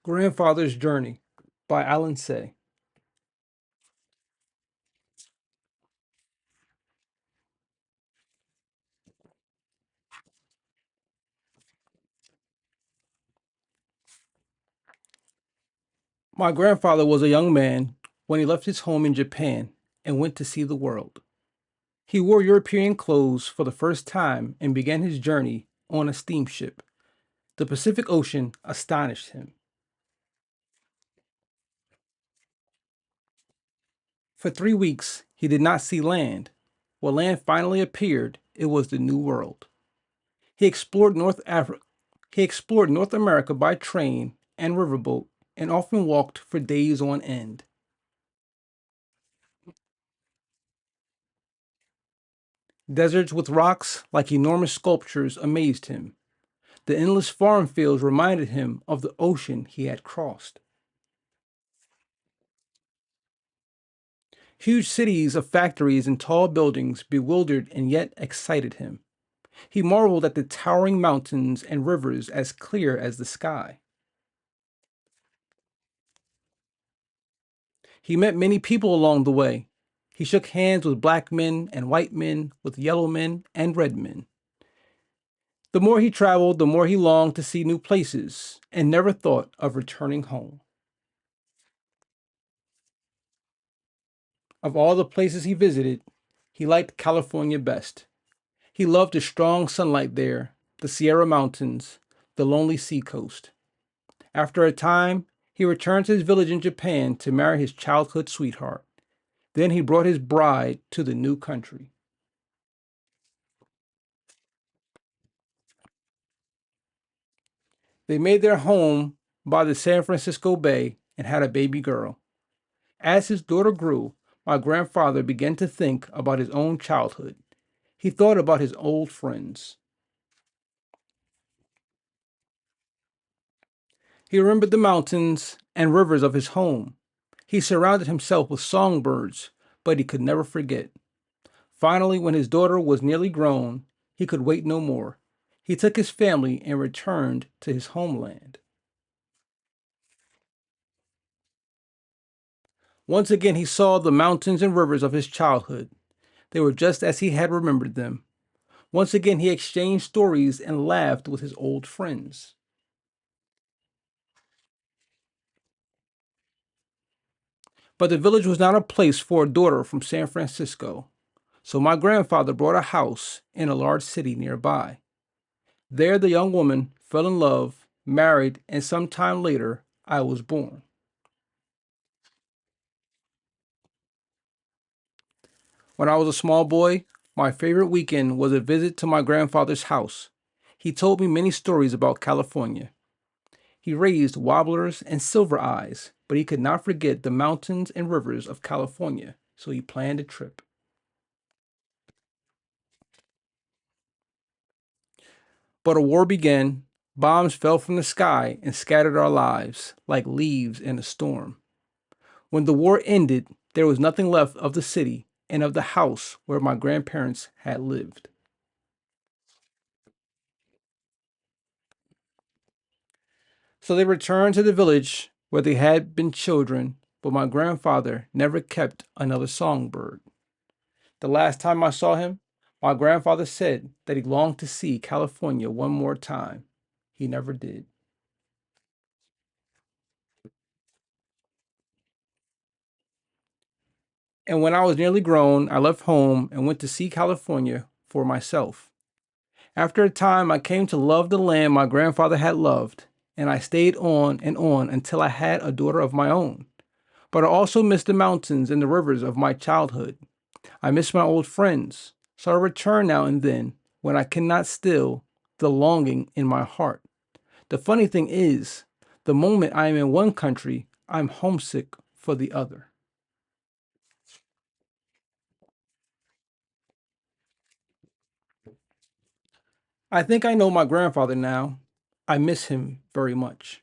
Grandfather's Journey by Alan Say. My grandfather was a young man when he left his home in Japan and went to see the world. He wore European clothes for the first time and began his journey on a steamship. The Pacific Ocean astonished him. For 3 weeks, he did not see land. When land finally appeared, it was the New World. He explored North Africa. He explored North America by train and riverboat and often walked for days on end. Deserts with rocks like enormous sculptures amazed him. The endless farm fields reminded him of the ocean he had crossed. Huge cities of factories and tall buildings bewildered and yet excited him. He marveled at the towering mountains and rivers as clear as the sky. He met many people along the way. He shook hands with black men and white men, with yellow men and red men. The more he traveled, the more he longed to see new places and never thought of returning home. Of all the places he visited, he liked California best. He loved the strong sunlight there, the Sierra Mountains, the lonely seacoast. After a time, he returned to his village in Japan to marry his childhood sweetheart. Then he brought his bride to the new country. They made their home by the San Francisco Bay and had a baby girl. As his daughter grew, my grandfather began to think about his own childhood. He thought about his old friends. He remembered the mountains and rivers of his home. He surrounded himself with songbirds, but he could never forget. Finally, when his daughter was nearly grown, he could wait no more. He took his family and returned to his homeland. Once again, he saw the mountains and rivers of his childhood. They were just as he had remembered them. Once again, he exchanged stories and laughed with his old friends. But the village was not a place for a daughter from San Francisco. So my grandfather bought a house in a large city nearby. There, the young woman fell in love, married, and some time later, I was born. When I was a small boy, my favorite weekend was a visit to my grandfather's house. He told me many stories about California. He raised wobblers and silver eyes, but he could not forget the mountains and rivers of California, so he planned a trip. But a war began. Bombs fell from the sky and scattered our lives like leaves in a storm. When the war ended, there was nothing left of the city and of the house where my grandparents had lived. So they returned to the village where they had been children, but my grandfather never kept another songbird. The last time I saw him, my grandfather said that he longed to see California one more time. He never did. And when I was nearly grown, I left home and went to see California for myself. After a time, I came to love the land my grandfather had loved, and I stayed on until I had a daughter of my own. But I also missed the mountains and the rivers of my childhood. I miss my old friends, so I return now and then when I cannot still the longing in my heart. The funny thing is, the moment I am in one country, I'm homesick for the other. I think I know my grandfather now. I miss him very much.